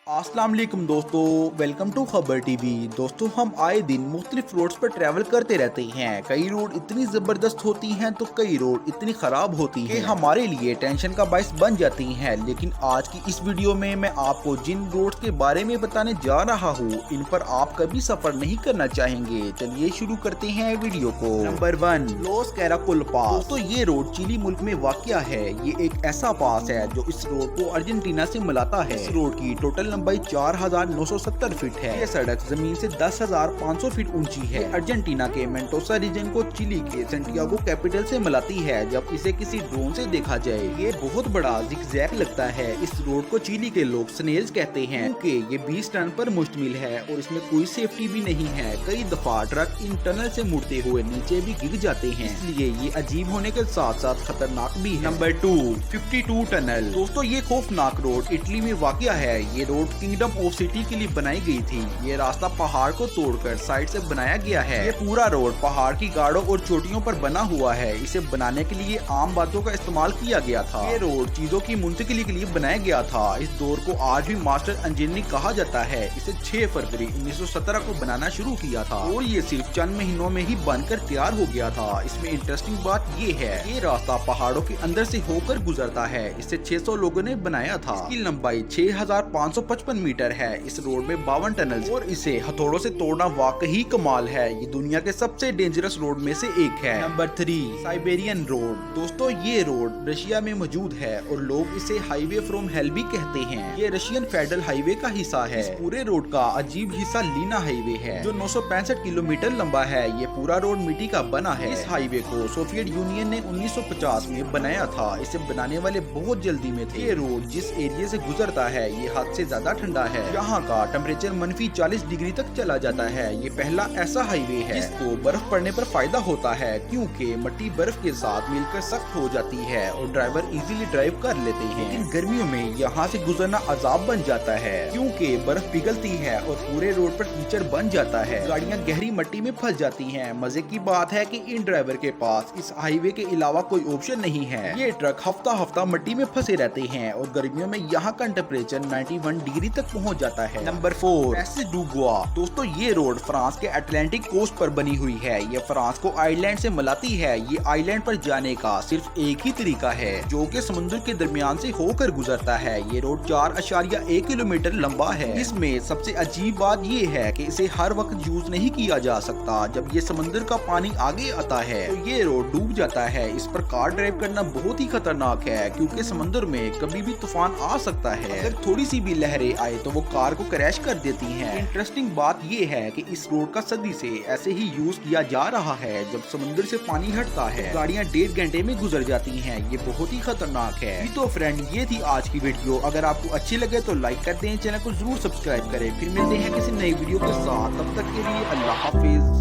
अस्सलाम वालेकुम दोस्तों, वेलकम टू खबर टीवी। दोस्तों, हम आए दिन मुख्तलिफ रोड्स पर ट्रैवल करते रहते हैं। कई रोड इतनी ज़बरदस्त होती हैं तो कई रोड इतनी ख़राब होती हैं कि हमारे लिए टेंशन का बायस बन जाती हैं। लेकिन आज की इस वीडियो में मैं आपको जिन रोड्स के बारे में बताने जा रहा हूँ, इन पर आप कभी सफ़र नहीं करना चाहेंगे। चलिए शुरू करते हैं वीडियो को। नंबर 1, लॉस कैराकुल पास। दोस्तों, ये रोड चिली मुल्क में वाक़या है। ये एक ऐसा पास है जो इस रोड को अर्जेंटीना से मिलाता है। इस रोड की टोटल लंबाई 4970 फीट है। ये सड़क जमीन से 10,500 फीट ऊंची है। अर्जेंटीना के मेंटोसा रीजन को चिली के सेंटियागो कैपिटल से मिलाती है। जब इसे किसी ड्रोन से देखा जाए, ये बहुत बड़ा जिगजैग लगता है। इस रोड को चिली के लोग स्नेल्स कहते हैं क्योंकि ये 20 टन पर मुश्तमिल है और इसमें कोई सेफ्टी भी नहीं है। कई दफा ट्रक इन टनल से मुड़ते हुए नीचे भी गिर जाते हैं, इसलिए ये अजीब होने के साथ साथ खतरनाक भी है। Number 2, 52 tunnel. दोस्तों, ये खौफनाक रोड इटली में वाक़या है। ये रोड किंगडम ऑफ सिटी के लिए बनाई गई थी। ये रास्ता पहाड़ को तोड़कर साइड से बनाया गया है। ये पूरा रोड पहाड़ की गाड़ों और चोटियों पर बना हुआ है। इसे बनाने के लिए आम बातों का इस्तेमाल किया गया था। ये रोड चीजों की मुंतकिली के लिए बनाया गया था। इस दौर को आज भी मास्टर इंजीनियरिंग कहा जाता है। इसे 6 फरवरी 1917 को बनाना शुरू किया था और ये सिर्फ चंद महीनों में ही बनकर तैयार हो गया था। इसमें इंटरेस्टिंग बात ये है, ये रास्ता पहाड़ों के अंदर से होकर गुजरता है। इसे 600 लोगों ने बनाया था। इसकी लंबाई 6555 मीटर है। इस रोड में 52 टनल और इसे हथौड़ों से तोड़ना वाकई कमाल है। ये दुनिया के सबसे डेंजरस रोड में से एक है। Number 3, Siberian road. दोस्तों, ये रोड रशिया में मौजूद है और लोग इसे हाईवे फ्रॉम हेल भी कहते हैं। ये रशियन फेडरल हाईवे का हिस्सा है। इस पूरे रोड का अजीब हिस्सा लीना हाईवे है जो 965 किलोमीटर लंबा है। ये पूरा रोड मिट्टी का बना है। इस हाईवे को सोवियत यूनियन ने 1950 में बनाया था। इसे बनाने वाले बहुत जल्दी में थे। ये रोड जिस एरिया से गुजरता है, ये हद से ज्यादा ठंडा है। यहाँ का टेम्परेचर -40 डिग्री तक चला जाता है। ये पहला ऐसा हाईवे है जिसको बर्फ पड़ने पर फायदा होता है, क्योंकि मिट्टी बर्फ के साथ मिलकर सख्त हो जाती है और ड्राइवर इजीली ड्राइव कर लेते हैं। लेकिन गर्मियों में यहाँ से गुजरना अजाब बन जाता है, क्योंकि बर्फ पिघलती है और पूरे रोड पर कीचड़ बन जाता है। गाड़ियाँ गहरी मिट्टी में फंस जाती हैं। मजे की बात है कि इन ड्राइवर के पास इस हाईवे के अलावा कोई ऑप्शन नहीं है। ये ट्रक हफ्ता हफ्ता मिट्टी में फंसे रहते हैं और गर्मियों में यहाँ का टेम्परेचर 91 डिग्री तक पहुँच जाता है। नंबर 4, पैसे डू गोवा। दोस्तों, ये रोड फ्रांस के अटलांटिक कोस्ट पर बनी हुई है। ये फ्रांस को आइलैंड से मिलाती है। ये आइलैंड पर जाने का सिर्फ एक ही तरीका है, जो कि समुद्र के दरमियान से होकर गुजरता है। ये रोड 4.1 किलोमीटर लंबा है। इसमें सबसे अजीब बात ये है कि इसे हर वक्त यूज नहीं किया जा सकता। जब ये समुद्र का पानी आगे आता है तो ये रोड डूब जाता है। इस पर कार ड्राइव करना बहुत ही खतरनाक है, क्योंकि समुद्र में कभी भी तूफान आ सकता है। अगर थोड़ी सी भी लहरें आए तो वो कार को क्रैश कर देती हैं। इंटरेस्टिंग बात ये है कि इस रोड का सदी से ऐसे ही यूज किया जा रहा है। जब समुद्र से पानी हटता है, गाड़ियाँ 1.5 घंटे में गुजर जाती हैं। ये बहुत ही खतरनाक है। तो फ्रेंड, ये थी आज की वीडियो। अगर आपको अच्छी लगे तो लाइक कर दें, चैनल को जरूर सब्सक्राइब करें। फिर मिलते हैं किसी नई वीडियो के साथ। तब तक के लिए अल्लाह हाफिज।